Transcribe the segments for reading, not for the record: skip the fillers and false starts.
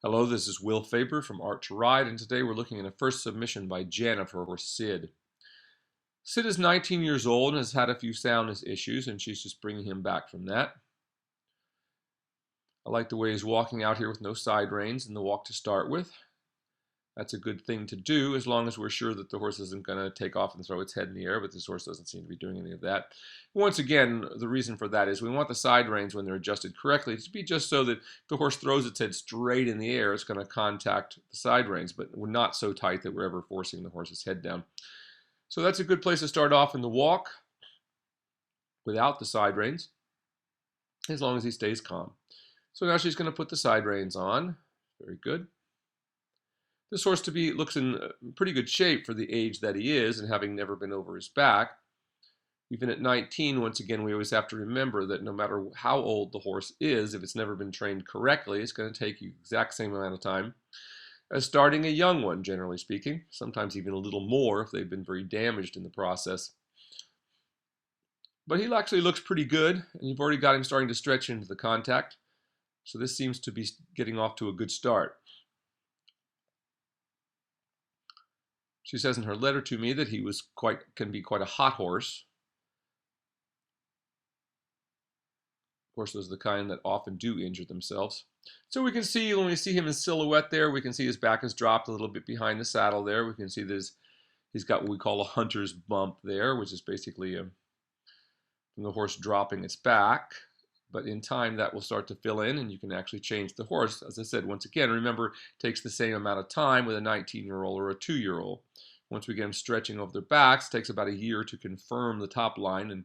Hello, this is Will Faerber from Art to Ride, and today we're looking at a first submission by Jen of her horse Sid. Sid is 19 years old and has had a few soundness issues, and she's just bringing him back from that. I like the way he's walking out here with no side reins in the walk to start with. That's a good thing to do as long as we're sure that the horse isn't going to take off and throw its head in the air, but this horse doesn't seem to be doing any of that. Once again, the reason for that is we want the side reins, when they're adjusted correctly, to be just so that if the horse throws its head straight in the air, it's going to contact the side reins, but we're not so tight that we're ever forcing the horse's head down. So that's a good place to start off in the walk without the side reins, as long as he stays calm. So now she's going to put the side reins on. Very good. This horse looks in pretty good shape for the age that he is and having never been over his back. Even at 19, once again, we always have to remember that no matter how old the horse is, if it's never been trained correctly, it's going to take you the exact same amount of time as starting a young one, generally speaking. Sometimes even a little more if they've been very damaged in the process. But he actually looks pretty good, and you've already got him starting to stretch into the contact. So this seems to be getting off to a good start. She says in her letter to me that he can be quite a hot horse. Of course, those are the kind that often do injure themselves. So we can see, when we see him in silhouette there, we can see his back is dropped a little bit behind the saddle there. We can see that he's got what we call a hunter's bump there, which is basically from the horse dropping its back. But in time, that will start to fill in, and you can actually change the horse. As I said, once again, remember, it takes the same amount of time with a 19-year-old or a 2-year-old. Once we get them stretching over their backs, it takes about a year to confirm the top line and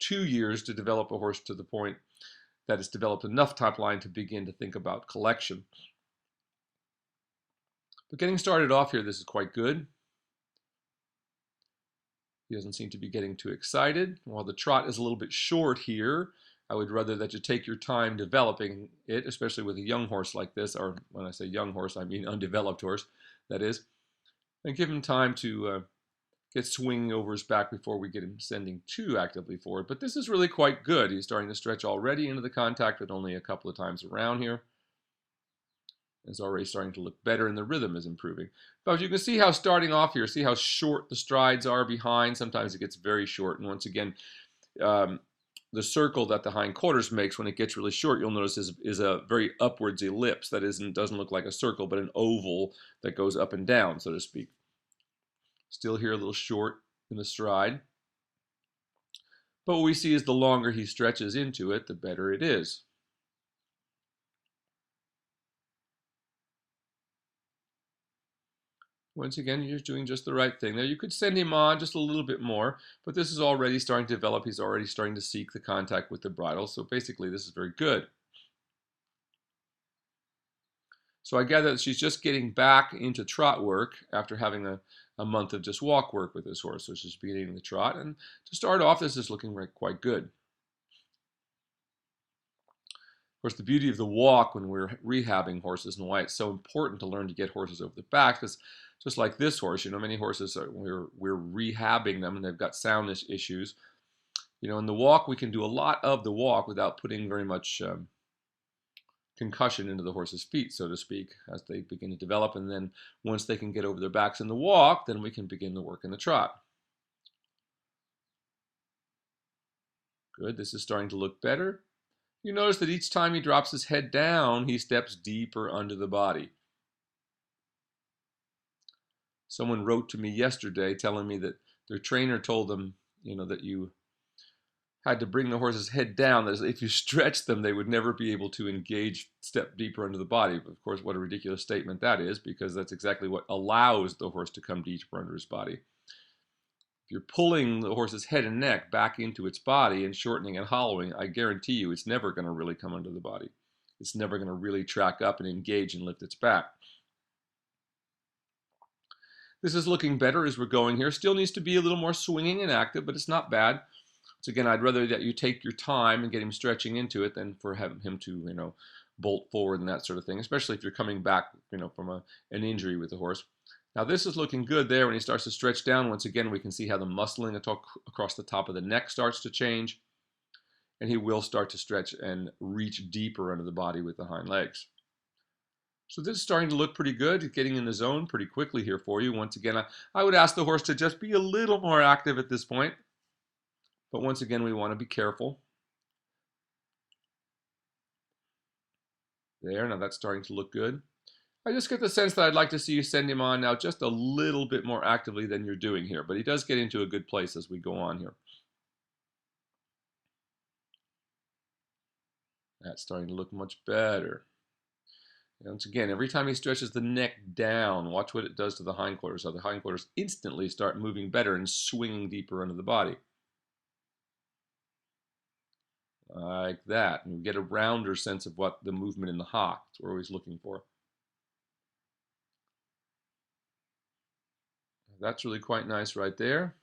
2 years to develop a horse to the point that it's developed enough top line to begin to think about collection. But getting started off here, this is quite good. He doesn't seem to be getting too excited. While the trot is a little bit short here, I would rather that you take your time developing it, especially with a young horse like this, or when I say young horse, I mean undeveloped horse, that is, and give him time to get swinging over his back before we get him sending too actively forward. But this is really quite good. He's starting to stretch already into the contact with only a couple of times around here. It's already starting to look better, and the rhythm is improving. But you can see how starting off here, see how short the strides are behind. Sometimes it gets very short, and once again, the circle that the hindquarters makes when it gets really short, you'll notice is a very upwards ellipse. That doesn't look like a circle, but an oval that goes up and down, so to speak. Still here a little short in the stride. But what we see is the longer he stretches into it, the better it is. Once again, you're doing just the right thing there. You could send him on just a little bit more, but this is already starting to develop. He's already starting to seek the contact with the bridle, so basically this is very good. So I gather that she's just getting back into trot work after having a month of just walk work with this horse, so she's beginning the trot. And to start off, this is looking quite good. Of course, the beauty of the walk when we're rehabbing horses and why it's so important to learn to get horses over the back, because just like this horse, many horses, we're rehabbing them and they've got soundness issues. In the walk, we can do a lot of the walk without putting very much concussion into the horse's feet, so to speak, as they begin to develop. And then once they can get over their backs in the walk, then we can begin the work in the trot. Good, this is starting to look better. You notice that each time he drops his head down, he steps deeper under the body. Someone wrote to me yesterday telling me that their trainer told them, that you had to bring the horse's head down. That is, if you stretch them, they would never be able to step deeper under the body. But of course, what a ridiculous statement that is, because that's exactly what allows the horse to come deeper under his body. If you're pulling the horse's head and neck back into its body and shortening and hollowing, I guarantee you it's never going to really come under the body. It's never going to really track up and engage and lift its back. This is looking better as we're going here. Still needs to be a little more swinging and active, but it's not bad. So again, I'd rather that you take your time and get him stretching into it than for having him to, bolt forward and that sort of thing, especially if you're coming back, from an injury with the horse. Now this is looking good there. When he starts to stretch down, once again, we can see how the muscling across the top of the neck starts to change. And he will start to stretch and reach deeper under the body with the hind legs. So this is starting to look pretty good, getting in the zone pretty quickly here for you. Once again, I would ask the horse to just be a little more active at this point. But once again, we want to be careful. There, now that's starting to look good. I just get the sense that I'd like to see you send him on now just a little bit more actively than you're doing here. But he does get into a good place as we go on here. That's starting to look much better. Once again, every time he stretches the neck down, watch what it does to the hindquarters. So the hindquarters instantly start moving better and swinging deeper under the body. Like that. And we get a rounder sense of what the movement in the hock. That's what we're always looking for. That's really quite nice right there.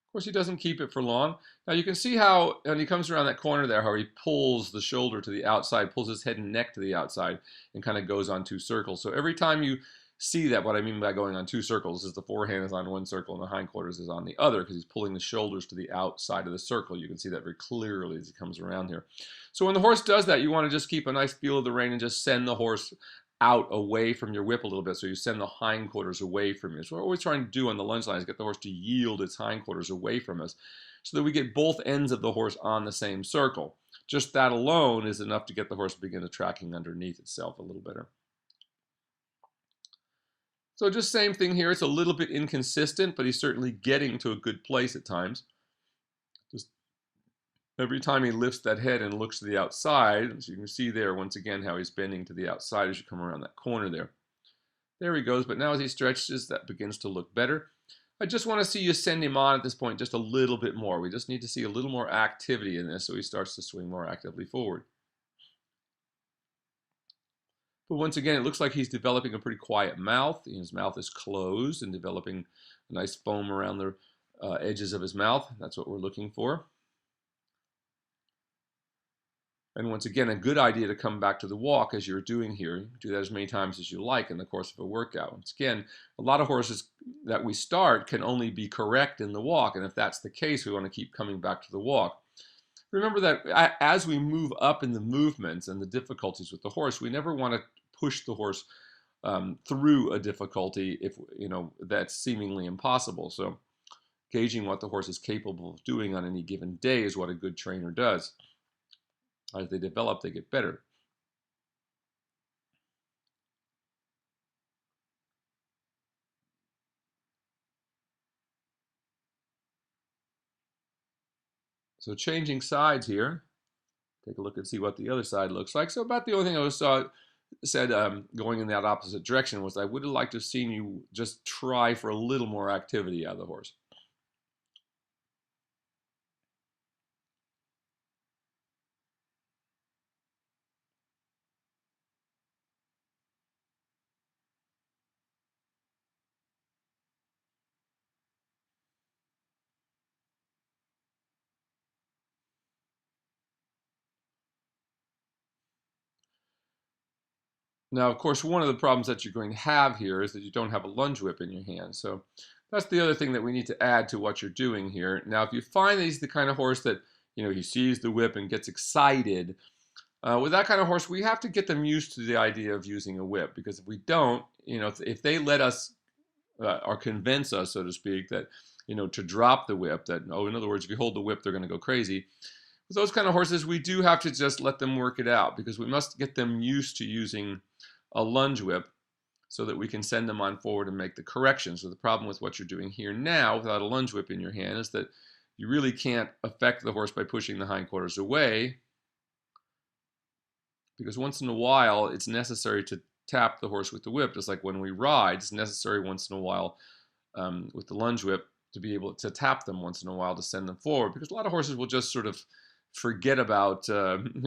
Of course, he doesn't keep it for long. Now you can see how, when he comes around that corner there, how he pulls the shoulder to the outside, pulls his head and neck to the outside, and kind of goes on two circles. So every time you see that, what I mean by going on two circles is the forehand is on one circle and the hindquarters is on the other, because he's pulling the shoulders to the outside of the circle. You can see that very clearly as he comes around here. So when the horse does that, you want to just keep a nice feel of the rein and just send the horse out away from your whip a little bit, so you send the hindquarters away from you. So what we're always trying to do on the lunge line is get the horse to yield its hindquarters away from us so that we get both ends of the horse on the same circle. Just that alone is enough to get the horse to begin to tracking underneath itself a little better. So just same thing here. It's a little bit inconsistent, but he's certainly getting to a good place at times. Just every time he lifts that head and looks to the outside, as you can see there, once again, how he's bending to the outside as you come around that corner there. There he goes, but now as he stretches, that begins to look better. I just want to see you send him on at this point just a little bit more. We just need to see a little more activity in this so he starts to swing more actively forward. But once again, it looks like he's developing a pretty quiet mouth. His mouth is closed and developing a nice foam around the edges of his mouth. That's what we're looking for. And once again, a good idea to come back to the walk as you're doing here. Do that as many times as you like in the course of a workout. Once again, a lot of horses that we start can only be correct in the walk. And if that's the case, we want to keep coming back to the walk. Remember that as we move up in the movements and the difficulties with the horse, we never want to push the horse through a difficulty if that's seemingly impossible. So gauging what the horse is capable of doing on any given day is what a good trainer does. As they develop, they get better. So changing sides here. Take a look and see what the other side looks like. So about the only thing I said going in that opposite direction was I would have liked to have seen you just try for a little more activity out of the horse. Now, of course, one of the problems that you're going to have here is that you don't have a lunge whip in your hand. So that's the other thing that we need to add to what you're doing here. Now, if you find that he's the kind of horse that, he sees the whip and gets excited, with that kind of horse, we have to get them used to the idea of using a whip, because if we don't, if they let us or convince us, so to speak, that, to drop the whip, that, in other words, if you hold the whip, they're going to go crazy. With those kind of horses, we do have to just let them work it out, because we must get them used to using a lunge whip so that we can send them on forward and make the corrections. So the problem with what you're doing here now without a lunge whip in your hand is that you really can't affect the horse by pushing the hindquarters away, because once in a while it's necessary to tap the horse with the whip. Just like when we ride, it's necessary once in a while with the lunge whip to be able to tap them once in a while to send them forward, because a lot of horses will just sort of forget about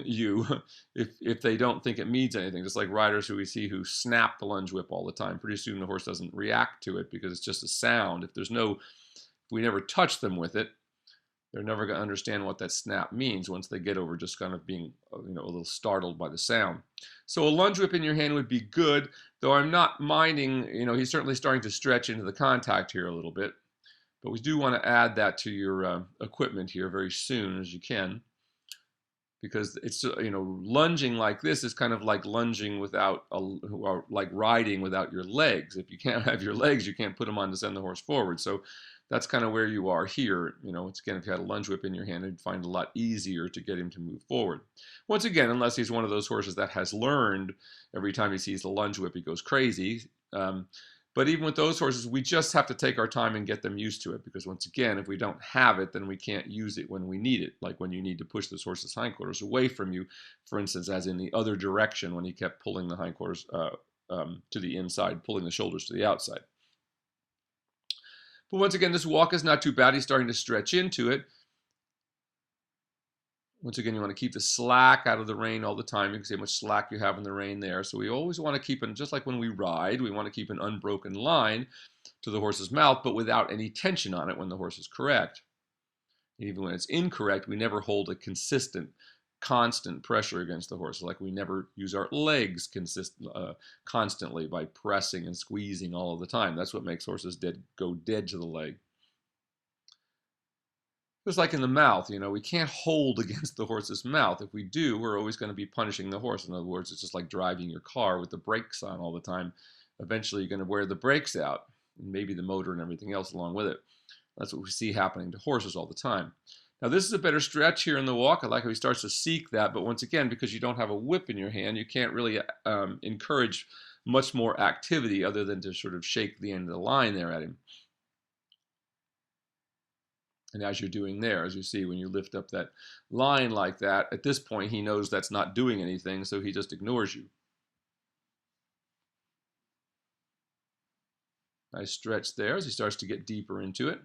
you if they don't think it means anything. Just like riders who we see who snap the lunge whip all the time. Pretty soon the horse doesn't react to it because it's just a sound. If we never touch them with it, they're never going to understand what that snap means once they get over just kind of being a little startled by the sound. So a lunge whip in your hand would be good, though I'm not minding, he's certainly starting to stretch into the contact here a little bit. But we do want to add that to your equipment here very soon as you can, because it's lunging like this is kind of like lunging without or like riding without your legs. If you can't have your legs, you can't put them on to send the horse forward. So that's kind of where you are here. It's again, if you had a lunge whip in your hand, you'd find it a lot easier to get him to move forward. Once again, unless he's one of those horses that has learned every time he sees the lunge whip, he goes crazy. But even with those horses, we just have to take our time and get them used to it, because once again, if we don't have it, then we can't use it when we need it. Like when you need to push this horse's hindquarters away from you, for instance, as in the other direction when he kept pulling the hindquarters to the inside, pulling the shoulders to the outside. But once again, this walk is not too bad. He's starting to stretch into it. Once again, you want to keep the slack out of the rein all the time. You can see how much slack you have in the rein there. So we always want to keep it, just like when we ride, we want to keep an unbroken line to the horse's mouth, but without any tension on it when the horse is correct. Even when it's incorrect, we never hold a constant pressure against the horse. Like we never use our legs constantly by pressing and squeezing all of the time. That's what makes horses go dead to the leg. Just like in the mouth, we can't hold against the horse's mouth. If we do, we're always going to be punishing the horse. In other words, it's just like driving your car with the brakes on all the time. Eventually, you're going to wear the brakes out, and maybe the motor and everything else along with it. That's what we see happening to horses all the time. Now, this is a better stretch here in the walk. I like how he starts to seek that, but once again, because you don't have a whip in your hand, you can't really encourage much more activity other than to sort of shake the end of the line there at him. And as you're doing there, as you see when you lift up that line like that, at this point he knows that's not doing anything, so he just ignores you. Nice stretch there as he starts to get deeper into it.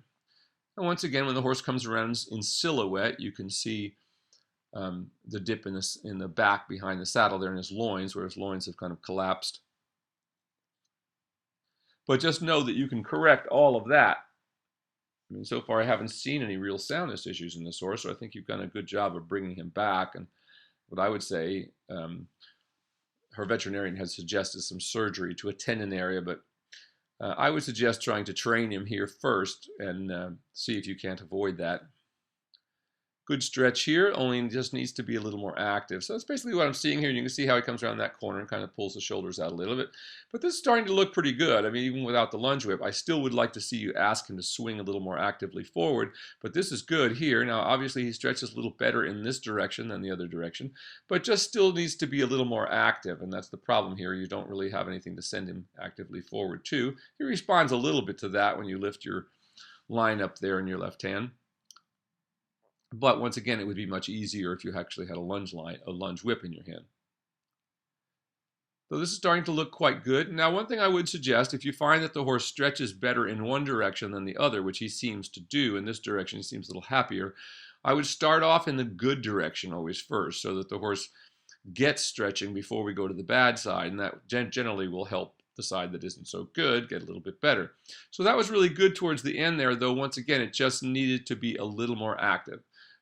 And once again, when the horse comes around in silhouette, you can see the dip in the back behind the saddle there in his loins, where his loins have kind of collapsed. But just know that you can correct all of that. I mean, so far I haven't seen any real soundness issues in this horse, so I think you've done a good job of bringing him back. And what I would say, her veterinarian has suggested some surgery to a tendon area, but I would suggest trying to train him here first and see if you can't avoid that. Good stretch here, only just needs to be a little more active. So that's basically what I'm seeing here. You can see how he comes around that corner and kind of pulls the shoulders out a little bit. But this is starting to look pretty good. I mean, even without the lunge whip, I still would like to see you ask him to swing a little more actively forward. But this is good here. Now, obviously, he stretches a little better in this direction than the other direction, but just still needs to be a little more active. And that's the problem here. You don't really have anything to send him actively forward to. He responds a little bit to that when you lift your line up there in your left hand. But once again, it would be much easier if you actually had a lunge whip in your hand. So this is starting to look quite good. Now, one thing I would suggest, if you find that the horse stretches better in one direction than the other, which he seems to do, in this direction he seems a little happier, I would start off in the good direction always first, so that the horse gets stretching before we go to the bad side, and that generally will help the side that isn't so good get a little bit better. So that was really good towards the end there, though once again, it just needed to be a little more active.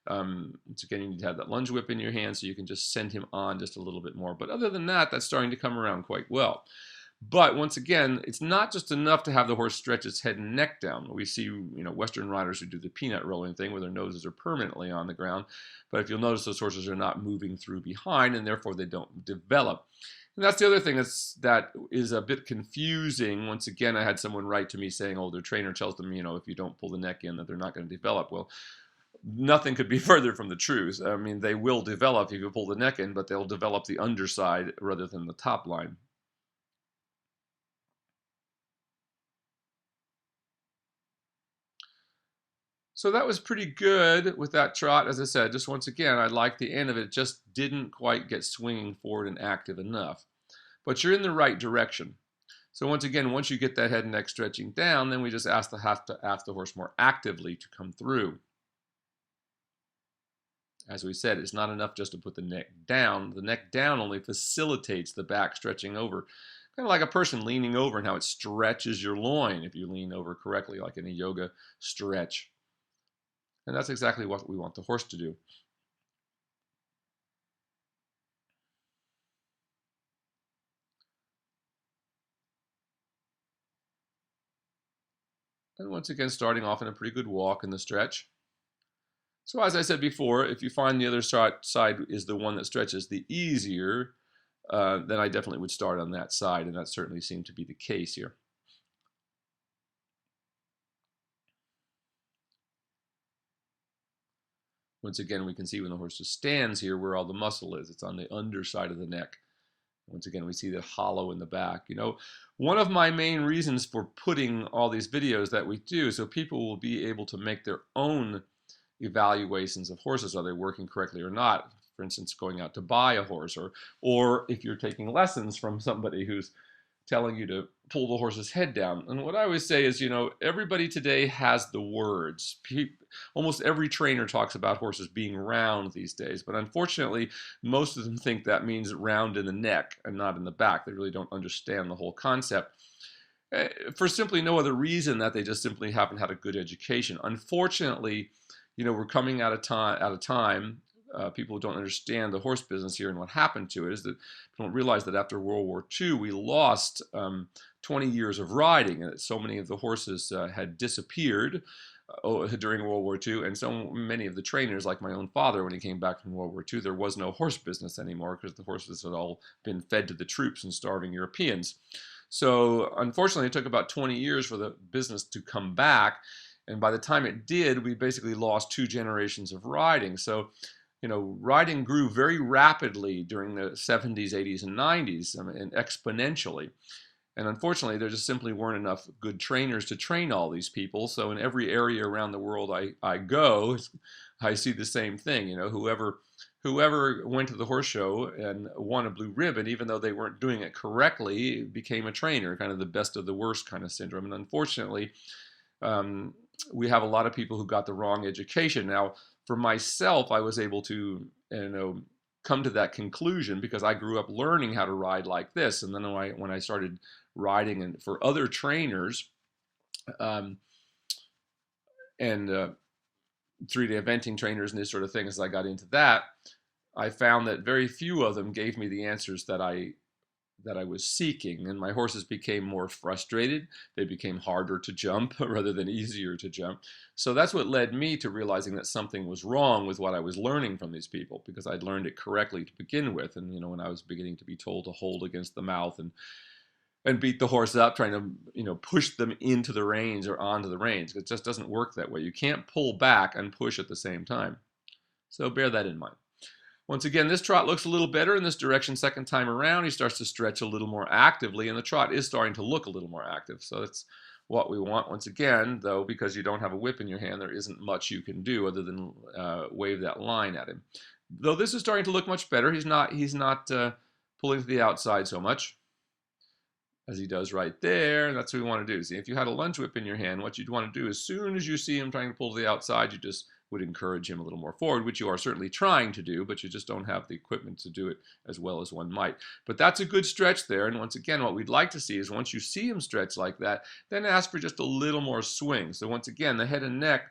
Once again, you need to have that lunge whip in your hand so you can just send him on just a little bit more. But other than that, that's starting to come around quite well. But once again, it's not just enough to have the horse stretch its head and neck down. We see, Western riders who do the peanut rolling thing where their noses are permanently on the ground. But if you'll notice, those horses are not moving through behind, and therefore they don't develop. And that's the other thing that is a bit confusing. Once again, I had someone write to me saying, oh, their trainer tells them, if you don't pull the neck in, that they're not going to develop. Well, nothing could be further from the truth. I mean, they will develop if you pull the neck in, but they'll develop the underside rather than the top line. So that was pretty good with that trot. As I said, just once again, I like the end of it. It just didn't quite get swinging forward and active enough. But you're in the right direction. So once again, once you get that head and neck stretching down, then we just have to ask the horse more actively to come through. As we said, it's not enough just to put the neck down. The neck down only facilitates the back stretching over. Kind of like a person leaning over and how it stretches your loin if you lean over correctly, like in a yoga stretch. And that's exactly what we want the horse to do. And once again, starting off in a pretty good walk in the stretch. So as I said before, if you find the other side is the one that stretches the easier, then I definitely would start on that side, and that certainly seemed to be the case here. Once again, we can see when the horse just stands here where all the muscle is. It's on the underside of the neck. Once again, we see the hollow in the back. You know, one of my main reasons for putting all these videos that we do so people will be able to make their own evaluations of horses. Are they working correctly or not? For instance, going out to buy a horse, or if you're taking lessons from somebody who's telling you to pull the horse's head down. And what I always say is, you know, everybody today has the words. Almost every trainer talks about horses being round these days, but unfortunately, most of them think that means round in the neck and not in the back. They really don't understand the whole concept for simply no other reason that they just simply haven't had a good education. Unfortunately, you know, we're coming out of time. People don't understand the horse business here, and what happened to it is that people don't realize that after World War II, we lost 20 years of riding, and that so many of the horses had disappeared during World War II, and so many of the trainers, like my own father, when he came back from World War II, there was no horse business anymore because the horses had all been fed to the troops and starving Europeans. So unfortunately, it took about 20 years for the business to come back, and by the time it did, we basically lost 2 generations of riding. So, you know, riding grew very rapidly during the 70s, 80s, and 90s, and exponentially. And unfortunately, there just simply weren't enough good trainers to train all these people. So in every area around the world I go, I see the same thing. You know, whoever went to the horse show and won a blue ribbon, even though they weren't doing it correctly, became a trainer, kind of the best of the worst kind of syndrome. And unfortunately, we have a lot of people who got the wrong education. Now, for myself, I was able to, you know, come to that conclusion because I grew up learning how to ride like this. And then when I started riding and for other trainers, and 3-day eventing trainers and this sort of thing, as I got into that, I found that very few of them gave me the answers that I was seeking, and my horses became more frustrated. They became harder to jump rather than easier to jump. So that's what led me to realizing that something was wrong with what I was learning from these people, because I'd learned it correctly to begin with. And you know, when I was beginning to be told to hold against the mouth and beat the horse up, trying to, you know, push them into the reins or onto the reins, it just doesn't work that way. You can't pull back and push at the same time. So bear that in mind. Once again, this trot looks a little better in this direction second time around. He starts to stretch a little more actively, and the trot is starting to look a little more active. So that's what we want. Once again, though, because you don't have a whip in your hand, there isn't much you can do other than wave that line at him. Though this is starting to look much better. He's not pulling to the outside so much as he does right there. And that's what we want to do. See, if you had a lunge whip in your hand, what you'd want to do, as soon as you see him trying to pull to the outside, you just would encourage him a little more forward, which you are certainly trying to do, but you just don't have the equipment to do it as well as one might. But that's a good stretch there. And once again, what we'd like to see is once you see him stretch like that, then ask for just a little more swing. So once again, the head and neck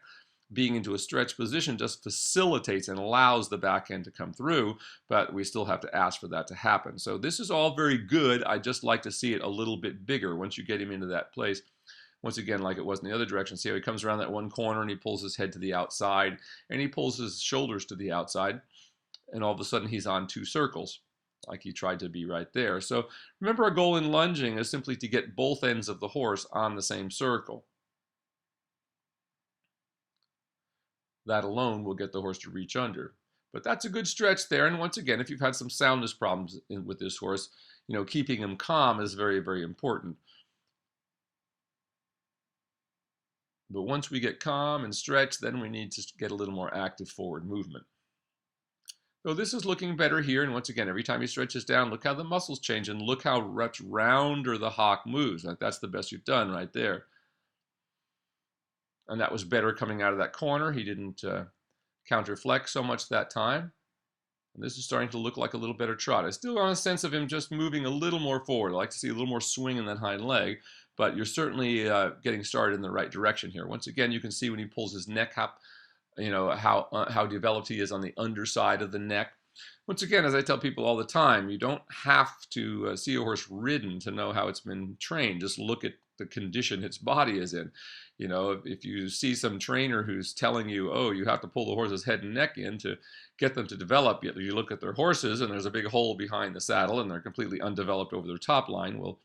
being into a stretch position just facilitates and allows the back end to come through, but we still have to ask for that to happen. So this is all very good. I just like to see it a little bit bigger once you get him into that place. Once again, like it was in the other direction, see how he comes around that one corner and he pulls his head to the outside and he pulls his shoulders to the outside, and all of a sudden he's on 2 circles like he tried to be right there. So remember, our goal in lunging is simply to get both ends of the horse on the same circle. That alone will get the horse to reach under. But that's a good stretch there. And once again, if you've had some soundness problems with this horse, you know, keeping him calm is very, very important. But once we get calm and stretched, then we need to get a little more active forward movement. So this is looking better here. And once again, every time he stretches down, look how the muscles change and look how much rounder the hock moves. Like, that's the best you've done right there. And that was better coming out of that corner. He didn't counterflex so much that time. And this is starting to look like a little better trot. I still got a sense of him just moving a little more forward. I like to see a little more swing in that hind leg, but you're certainly getting started in the right direction here. Once again, you can see when he pulls his neck up, you know, how developed he is on the underside of the neck. Once again, as I tell people all the time, you don't have to see a horse ridden to know how it's been trained. Just look at the condition its body is in. You know, if you see some trainer who's telling you, oh, you have to pull the horse's head and neck in to get them to develop, yet you look at their horses and there's a big hole behind the saddle and they're completely undeveloped over their top line, well,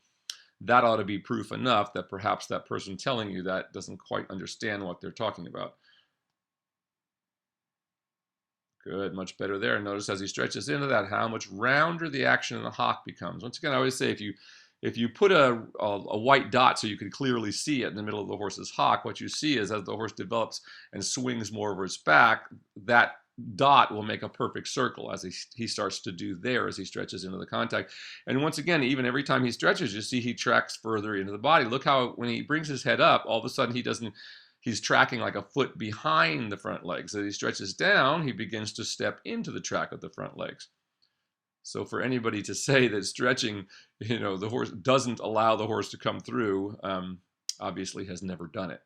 that ought to be proof enough that perhaps that person telling you that doesn't quite understand what they're talking about. Good, much better there. Notice as he stretches into that, how much rounder the action in the hock becomes. Once again, I always say if you put a white dot so you can clearly see it in the middle of the horse's hock, what you see is as the horse develops and swings more over its back, that dot will make a perfect circle as he starts to do there as he stretches into the contact. And once again, even every time he stretches, you see he tracks further into the body. Look how when he brings his head up, all of a sudden he's tracking like a foot behind the front legs. As he stretches down, he begins to step into the track of the front legs. So for anybody to say that stretching, the horse doesn't allow the horse to come through, obviously has never done it.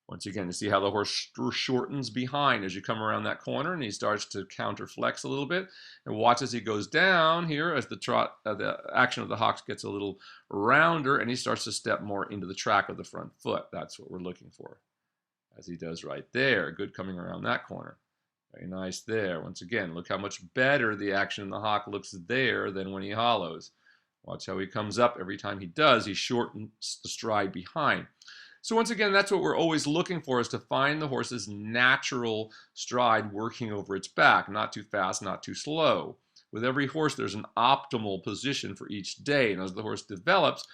Once again, you see how the horse shortens behind as you come around that corner, and he starts to counterflex a little bit. And watch as he goes down here as the action of the hocks gets a little rounder, and he starts to step more into the track of the front foot. That's what we're looking for, as he does right there. Good coming around that corner. Very nice there. Once again, look how much better the action in the hock looks there than when he hollows. Watch how he comes up. Every time he does, he shortens the stride behind. So once again, that's what we're always looking for, is to find the horse's natural stride working over its back. Not too fast, not too slow. With every horse, there's an optimal position for each day. And as the horse develops,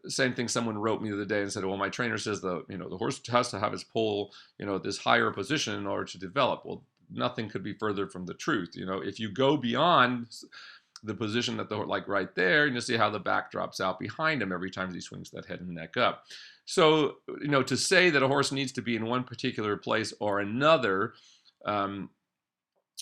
same thing someone wrote me the other day and said, well, my trainer says the horse has to have his pole, at this higher position in order to develop. Well, nothing could be further from the truth. If you go beyond the position that like right there, and you see how the back drops out behind him every time he swings that head and neck up. So, to say that a horse needs to be in one particular place or another,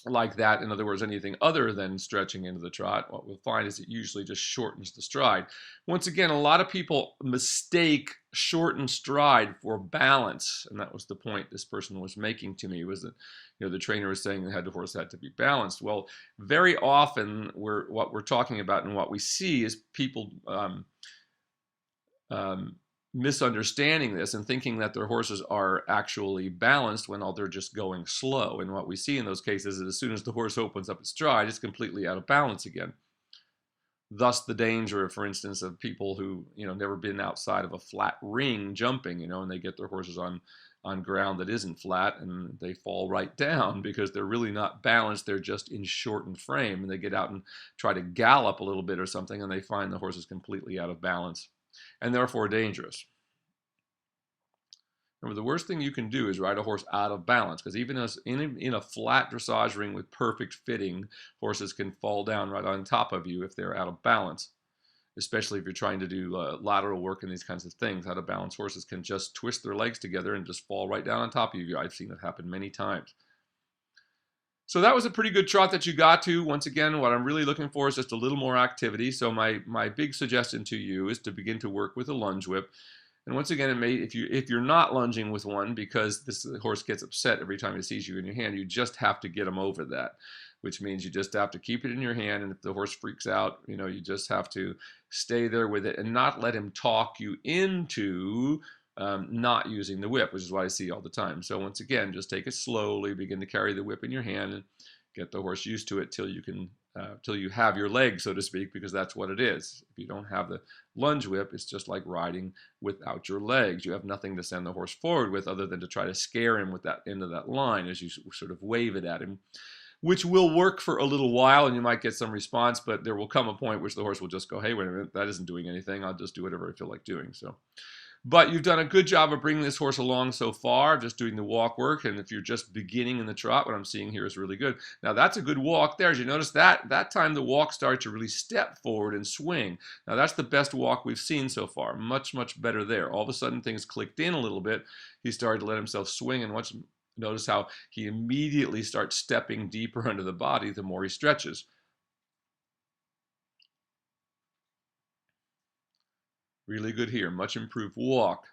like that, in other words, anything other than stretching into the trot, what we'll find is it usually just shortens the stride. Once again, a lot of people mistake shortened stride for balance, and that was the point this person was making to me, was that the trainer was saying the horse had to be balanced. Well, very often what we're talking about and what we see is people misunderstanding this and thinking that their horses are actually balanced when they're just going slow. And what we see in those cases is as soon as the horse opens up its stride, it's completely out of balance again. Thus the danger, for instance, of people who never been outside of a flat ring jumping, and they get their horses on ground that isn't flat, and they fall right down because they're really not balanced. They're just in shortened frame, and they get out and try to gallop a little bit or something, and they find the horse is completely out of balance and therefore dangerous. Remember, the worst thing you can do is ride a horse out of balance, because even in a flat dressage ring with perfect fitting, horses can fall down right on top of you if they're out of balance, especially if you're trying to do lateral work and these kinds of things. Out of balance horses can just twist their legs together and just fall right down on top of you. I've seen it happen many times. So that was a pretty good trot that you got to. Once again, what I'm really looking for is just a little more activity. So my big suggestion to you is to begin to work with a lunge whip. And once again, if you're not lunging with one because this horse gets upset every time he sees you in your hand, you just have to get him over that, which means you just have to keep it in your hand. And if the horse freaks out, you just have to stay there with it and not let him talk you into not using the whip, which is what I see all the time. So once again, just take it slowly, begin to carry the whip in your hand, and get the horse used to it till you have your leg, so to speak, because that's what it is. If you don't have the lunge whip, it's just like riding without your legs. You have nothing to send the horse forward with other than to try to scare him with that end of that line as you sort of wave it at him, which will work for a little while, and you might get some response, but there will come a point which the horse will just go, hey, wait a minute, that isn't doing anything. I'll just do whatever I feel like doing. But you've done a good job of bringing this horse along so far, just doing the walk work. And if you're just beginning in the trot, what I'm seeing here is really good. Now, that's a good walk there. As you notice, that time the walk started to really step forward and swing. Now, that's the best walk we've seen so far. Much, much better there. All of a sudden, things clicked in a little bit. He started to let himself swing. And notice how he immediately starts stepping deeper under the body the more he stretches. Really good here, much improved walk.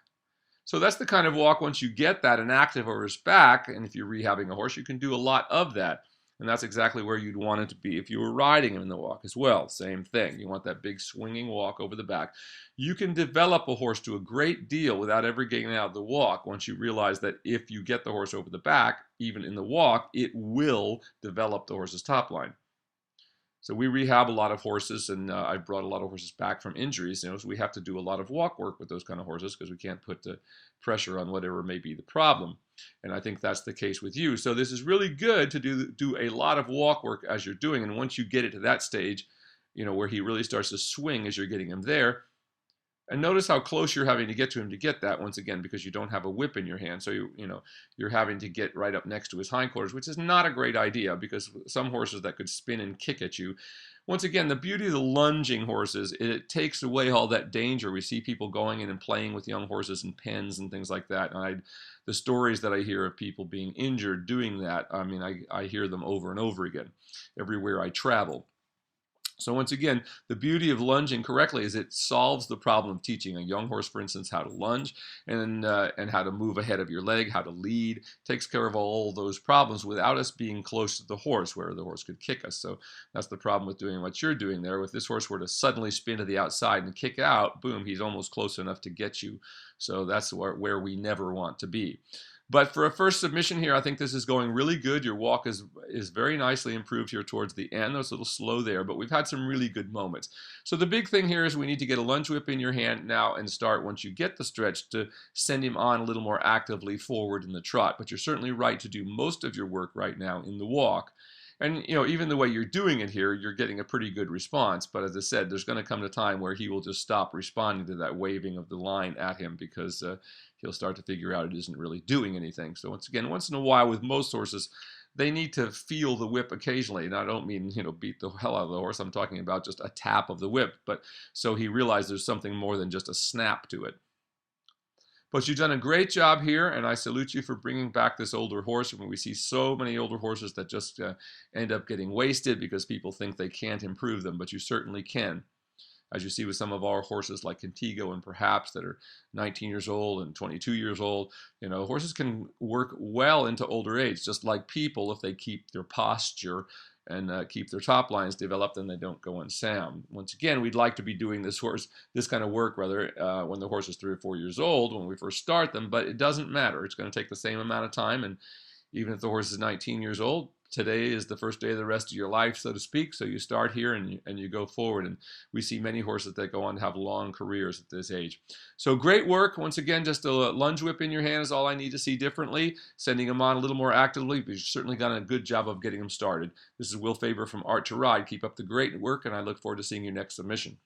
So that's the kind of walk, once you get that and active over his back, and if you're rehabbing a horse, you can do a lot of that. And that's exactly where you'd want it to be if you were riding him in the walk as well. Same thing. You want that big swinging walk over the back. You can develop a horse to a great deal without ever getting out of the walk once you realize that if you get the horse over the back, even in the walk, it will develop the horse's top line. So we rehab a lot of horses, and I've brought a lot of horses back from injuries. So we have to do a lot of walk work with those kind of horses because we can't put the pressure on whatever may be the problem. And I think that's the case with you. So this is really good to do a lot of walk work as you're doing. And once you get it to that stage, where he really starts to swing as you're getting him there. And notice how close you're having to get to him to get that, once again, because you don't have a whip in your hand. So you're having to get right up next to his hindquarters, which is not a great idea because some horses that could spin and kick at you. Once again, the beauty of the lunging horses, it takes away all that danger. We see people going in and playing with young horses in pens and things like that. And the stories that I hear of people being injured doing that, I mean, I hear them over and over again everywhere I travel. So once again, the beauty of lunging correctly is it solves the problem of teaching a young horse, for instance, how to lunge and how to move ahead of your leg, how to lead. Takes care of all those problems without us being close to the horse, where the horse could kick us. So that's the problem with doing what you're doing there. If this horse were to suddenly spin to the outside and kick out, boom, he's almost close enough to get you. So that's where we never want to be. But for a first submission here, I think this is going really good. Your walk is very nicely improved here towards the end. It's a little slow there, but we've had some really good moments. So the big thing here is we need to get a lunge whip in your hand now and start, once you get the stretch, to send him on a little more actively forward in the trot. But you're certainly right to do most of your work right now in the walk. And, even the way you're doing it here, you're getting a pretty good response. But as I said, there's going to come a time where he will just stop responding to that waving of the line at him because he'll start to figure out it isn't really doing anything. So once in a while, with most horses, they need to feel the whip occasionally. And I don't mean, beat the hell out of the horse. I'm talking about just a tap of the whip. But so he realizes there's something more than just a snap to it. But you've done a great job here, and I salute you for bringing back this older horse. When we see so many older horses that just end up getting wasted because people think they can't improve them, but you certainly can. As you see with some of our horses like Contigo and Perhaps that are 19 years old and 22 years old, horses can work well into older age, just like people, if they keep their posture and keep their top lines developed, and they don't go unsound. Once again, we'd like to be doing this kind of work, rather, when the horse is 3 or 4 years old, when we first start them, but it doesn't matter. It's going to take the same amount of time, and even if the horse is 19 years old, today is the first day of the rest of your life, so to speak. So you start here and you go forward. And we see many horses that go on to have long careers at this age. So great work. Once again, just a lunge whip in your hand is all I need to see differently. Sending them on a little more actively, but you've certainly done a good job of getting them started. This is Will Faerber from Art to Ride. Keep up the great work, and I look forward to seeing your next submission.